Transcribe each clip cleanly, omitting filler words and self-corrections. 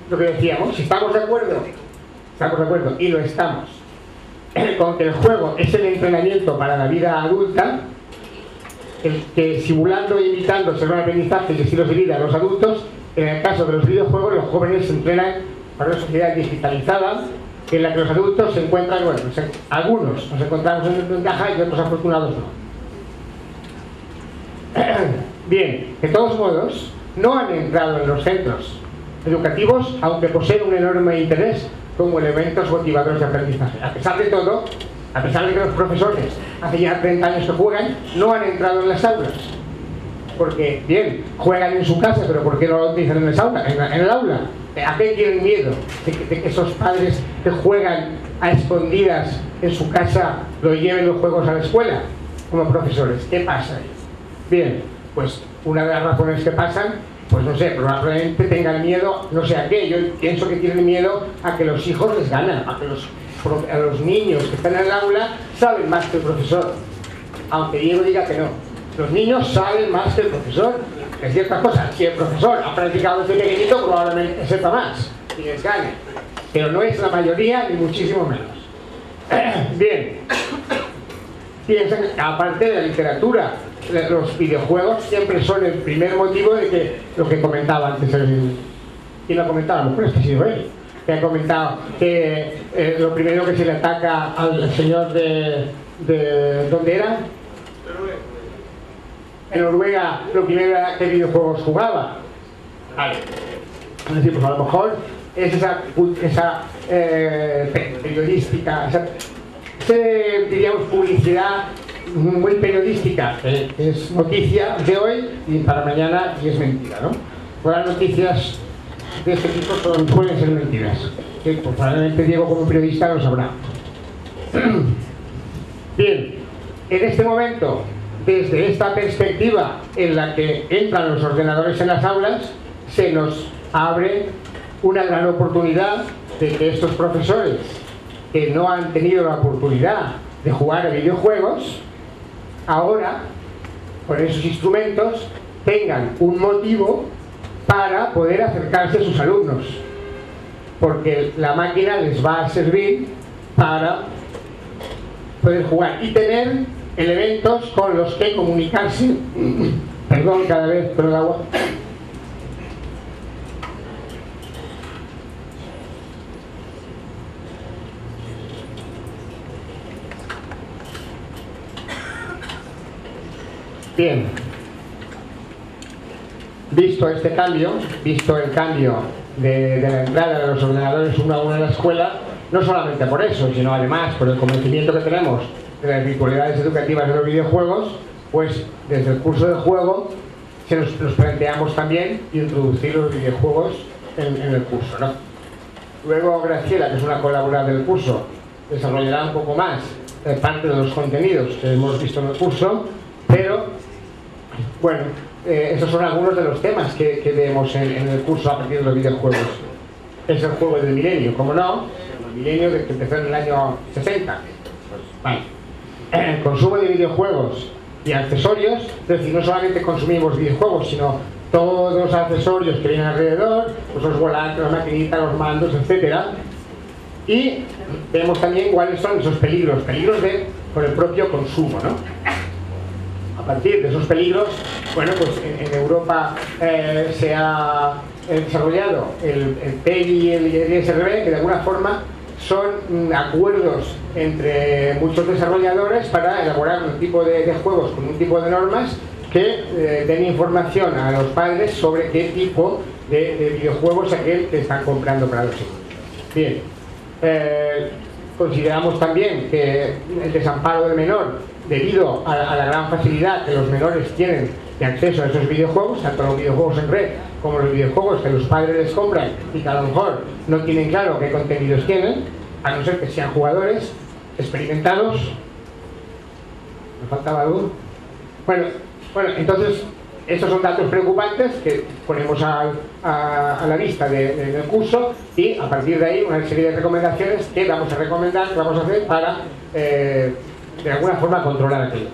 lo que decíamos, si estamos de acuerdo, y lo estamos, con que el juego es el entrenamiento para la vida adulta, que simulando e imitando será un aprendizaje y estilos de vida a los adultos, en el caso de los videojuegos, los jóvenes se entrenan para una sociedad digitalizada en la que los adultos se encuentran, bueno, algunos nos encontramos en desventaja y otros afortunados no. Bien, de todos modos, no han entrado en los centros educativos, aunque poseen un enorme interés como elementos motivadores de aprendizaje. A pesar de todo, a pesar de que los profesores hace ya 30 años que juegan, no han entrado en las aulas. Porque, bien, juegan en su casa, pero ¿por qué no lo utilizan en el aula? ¿A qué tienen miedo? De que esos padres que juegan a escondidas en su casa lo lleven los juegos a la escuela como profesores. ¿Qué pasa ahí? Bien, pues una de las razones que pasan, pues no sé, probablemente tengan miedo, no sé a qué. Yo pienso que tienen miedo a que los hijos les ganen, a los niños que están en el aula saben más que el profesor, aunque Diego diga que no. Los niños saben más que el profesor en ciertas cosas. Si el profesor ha practicado desde pequeñito, probablemente sepa más y les gane, pero no es la mayoría ni muchísimo menos. Bien, piensan que aparte de la literatura, los videojuegos siempre son el primer motivo de que lo que comentaba antes ¿quién lo ha comentado? A lo mejor es que ha sido él, que ha comentado que lo primero que se le ataca al señor de ¿dónde era? En Noruega, lo primero era qué videojuegos jugaba. Vale. Es decir, pues a lo mejor es esa periodística, diríamos, publicidad muy periodística, es noticia de hoy y para mañana y es mentira, ¿no? Pues las noticias de este tipo pueden ser mentiras. Que, pues, probablemente Diego como periodista lo sabrá. Bien, en este momento, desde esta perspectiva en la que entran los ordenadores en las aulas, se nos abre una gran oportunidad de que estos profesores que no han tenido la oportunidad de jugar a videojuegos, ahora, con esos instrumentos, tengan un motivo para poder acercarse a sus alumnos, porque la máquina les va a servir para poder jugar y tener elementos con los que comunicarse. Perdón, cada vez con el agua. Bien, visto este cambio, visto el cambio de la entrada de los ordenadores uno a uno en la escuela, no solamente por eso, sino además por el conocimiento que tenemos de las virtualidades educativas de los videojuegos, pues desde el curso de juego nos planteamos también introducir los videojuegos en el curso, ¿no? Luego Graciela, que es una colaboradora del curso, desarrollará un poco más parte de los contenidos que hemos visto en el curso, pero bueno, esos son algunos de los temas que vemos en el curso a partir de los videojuegos. Es el juego del milenio, como no, el milenio que empezó en el año 60. Pues, vale. El consumo de videojuegos y accesorios, es decir, no solamente consumimos videojuegos, sino todos los accesorios que vienen alrededor, pues los volantes, las maquinitas, los mandos, etcétera. Y vemos también cuáles son esos peligros con el propio consumo, ¿no? A partir de esos peligros, bueno, pues en Europa se ha desarrollado el PEGI y el ISRB, que de alguna forma son acuerdos entre muchos desarrolladores para elaborar un tipo de juegos con un tipo de normas que den información a los padres sobre qué tipo de videojuegos es aquel que están comprando para los hijos. Bien, consideramos también que el desamparo del menor, debido a la gran facilidad que los menores tienen de acceso a esos videojuegos, tanto los videojuegos en red como los videojuegos que los padres les compran y que a lo mejor no tienen claro qué contenidos tienen, a no ser que sean jugadores experimentados. ¿Me faltaba algo? Bueno, entonces estos son datos preocupantes que ponemos a la vista del curso, y a partir de ahí una serie de recomendaciones que vamos a recomendar, que vamos a hacer para de alguna forma controlar aquello.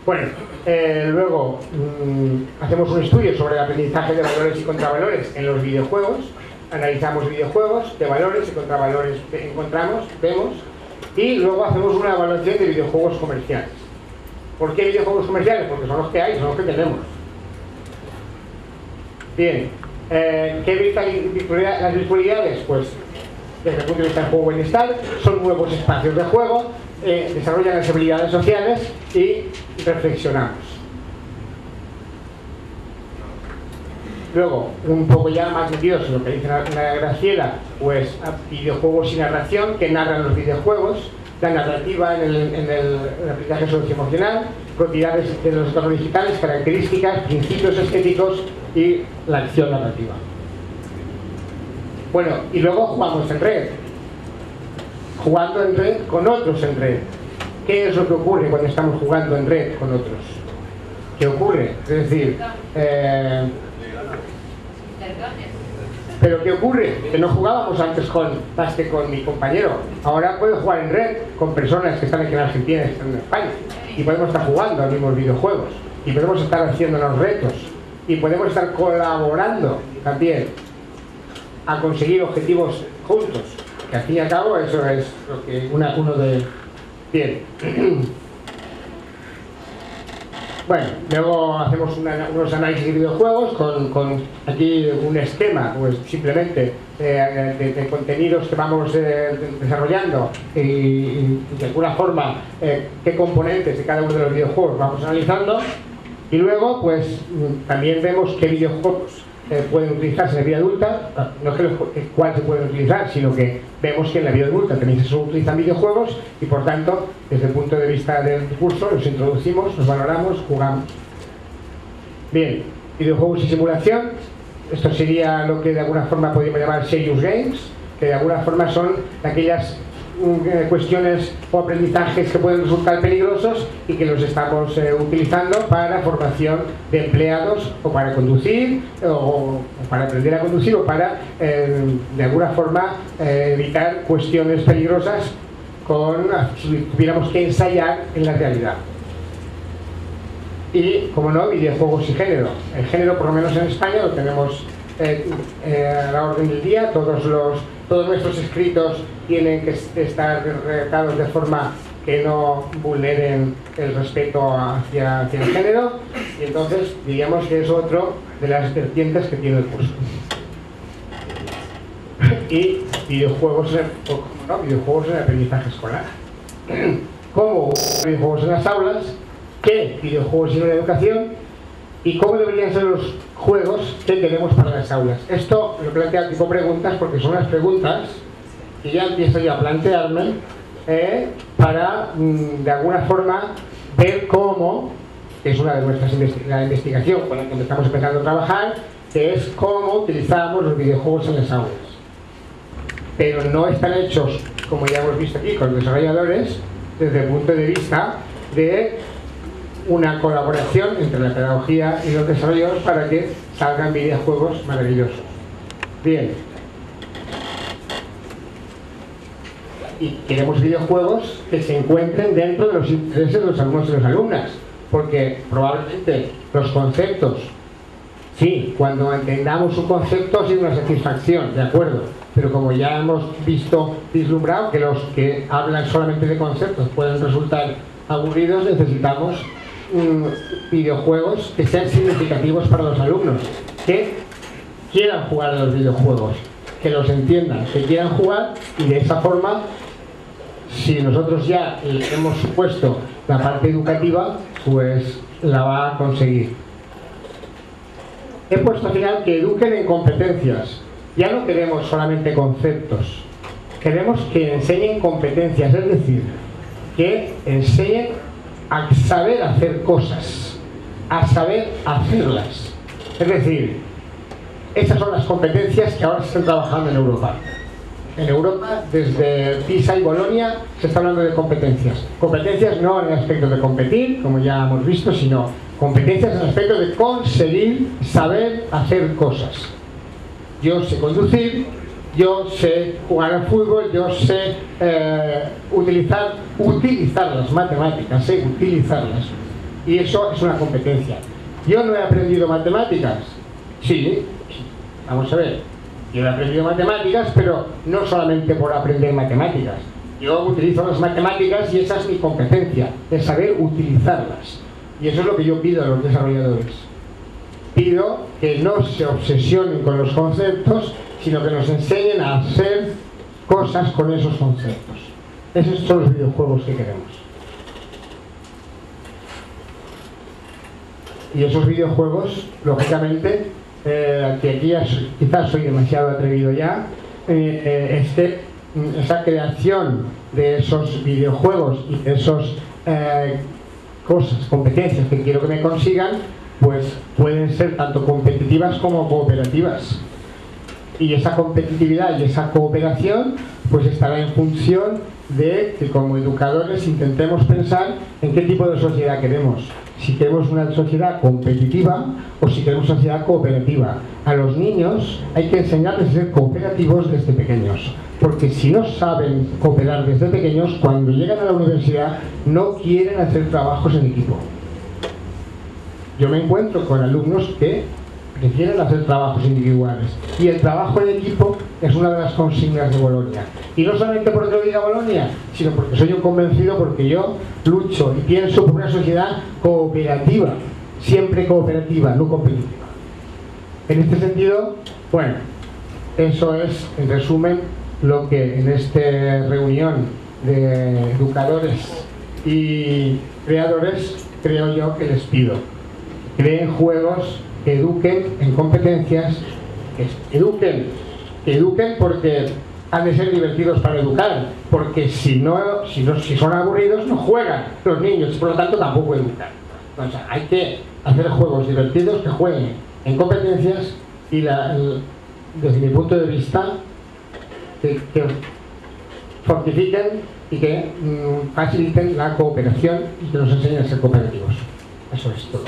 Bueno, Luego hacemos un estudio sobre el aprendizaje de valores y contravalores en los videojuegos. Analizamos videojuegos, qué valores y contravalores encontramos, vemos. Y luego hacemos una evaluación de videojuegos comerciales. ¿Por qué videojuegos comerciales? Porque son los que hay, son los que tenemos. Bien, las virtualidades, pues desde el punto de vista del juego bienestar, son nuevos espacios de juego, desarrollan las habilidades sociales y reflexionamos. Luego, un poco ya más metidos en lo que dice la Graciela, pues videojuegos y narración que narran los videojuegos, la narrativa en el aprendizaje socioemocional, propiedades de los entornos digitales, características, principios estéticos y la acción narrativa. Bueno, y luego jugamos en red. Jugando en red con otros en red. ¿Qué es lo que ocurre cuando estamos jugando en red con otros? ¿Qué ocurre? Es decir, ¿pero qué ocurre? Que no jugábamos antes más que con mi compañero. Ahora puedo jugar en red con personas que están aquí en Argentina y están en España. Y podemos estar jugando a los mismos videojuegos. Y podemos estar haciéndonos retos. Y podemos estar colaborando también a conseguir objetivos juntos. Que al fin y al cabo eso es lo que uno de... Bien. Bueno, luego hacemos unos análisis de videojuegos con aquí un esquema, pues simplemente de contenidos que vamos desarrollando y de alguna forma qué componentes de cada uno de los videojuegos vamos analizando, y luego pues también vemos qué videojuegos pueden utilizarse en la vida adulta. No es que cuál se pueden utilizar, sino que vemos que en la vida adulta también se utilizan videojuegos y por tanto, desde el punto de vista del curso, los introducimos, los valoramos, jugamos. Bien, videojuegos y simulación. Esto sería lo que de alguna forma podríamos llamar serious games, que de alguna forma son aquellas cuestiones o aprendizajes que pueden resultar peligrosos y que los estamos utilizando para formación de empleados o para conducir o para aprender a conducir o para de alguna forma evitar cuestiones peligrosas si tuviéramos que ensayar en la realidad. Y, como no, videojuegos y género. El género, por lo menos en España, lo tenemos a la orden del día. Todos nuestros escritos tienen que estar redactados de forma que no vulneren el respeto hacia el género, y entonces diríamos que es otro de las vertientes que tiene el curso. Y videojuegos en el aprendizaje escolar. ¿Cómo videojuegos en las aulas? ¿Qué videojuegos en la educación? ¿Y cómo deberían ser los juegos que tenemos para las aulas? Esto lo planteo tipo preguntas porque son las preguntas que ya empiezo yo a plantearme para, de alguna forma, ver cómo, que es una de nuestras investigación con la que estamos empezando a trabajar, que es cómo utilizamos los videojuegos en las aulas. Pero no están hechos, como ya hemos visto aquí, con los desarrolladores, desde el punto de vista de una colaboración entre la pedagogía y los desarrolladores para que salgan videojuegos maravillosos. Bien. Y queremos videojuegos que se encuentren dentro de los intereses de los alumnos y las alumnas, porque probablemente los conceptos, sí, cuando entendamos un concepto ha sido una satisfacción, de acuerdo, pero como ya hemos vislumbrado que los que hablan solamente de conceptos pueden resultar aburridos, necesitamos videojuegos que sean significativos para los alumnos, que quieran jugar a los videojuegos, que los entiendan, que quieran jugar, y de esa forma, si nosotros ya hemos supuesto la parte educativa, pues la va a conseguir. He puesto al final que eduquen en competencias. Ya no queremos solamente conceptos, queremos que enseñen competencias, es decir, que enseñen a saber hacer cosas, a saber hacerlas. Es decir, esas son las competencias que ahora se están trabajando en Europa. En Europa, desde PISA y Bolonia, se está hablando de competencias. Competencias no en el aspecto de competir, como ya hemos visto, sino competencias en el aspecto de conseguir saber hacer cosas. Yo sé conducir, yo sé jugar al fútbol, yo sé utilizar las matemáticas, sé utilizarlas. Y eso es una competencia. Yo no he aprendido matemáticas. Sí, vamos a ver. Yo he aprendido matemáticas, pero no solamente por aprender matemáticas. Yo utilizo las matemáticas y esa es mi competencia, es saber utilizarlas. Y eso es lo que yo pido a los desarrolladores. Pido que no se obsesionen con los conceptos, sino que nos enseñen a hacer cosas con esos conceptos. Esos son los videojuegos que queremos. Y esos videojuegos, lógicamente, que aquí quizás soy demasiado atrevido ya, esa creación de esos videojuegos y de esas competencias que quiero que me consigan, pues pueden ser tanto competitivas como cooperativas. Y esa competitividad y esa cooperación pues estará en función de que como educadores intentemos pensar en qué tipo de sociedad queremos. Si queremos una sociedad competitiva o si queremos una sociedad cooperativa. A los niños hay que enseñarles a ser cooperativos desde pequeños, porque si no saben cooperar desde pequeños, cuando llegan a la universidad no quieren hacer trabajos en equipo. Yo me encuentro con alumnos que prefieren hacer trabajos individuales, y el trabajo en equipo es una de las consignas de Bolonia. Y no solamente porque lo diga Bolonia, sino porque soy un convencido, porque yo lucho y pienso por una sociedad cooperativa, siempre cooperativa, no competitiva. En este sentido, bueno, eso es, en resumen, lo que en esta reunión de educadores y creadores creo yo que les pido. Creen juegos que eduquen en competencias, que eduquen porque han de ser divertidos para educar, porque si son aburridos no juegan los niños y por lo tanto tampoco educan. O sea, hay que hacer juegos divertidos que jueguen en competencias y desde mi punto de vista que fortifiquen y que faciliten la cooperación y que nos enseñen a ser cooperativos. Eso es todo.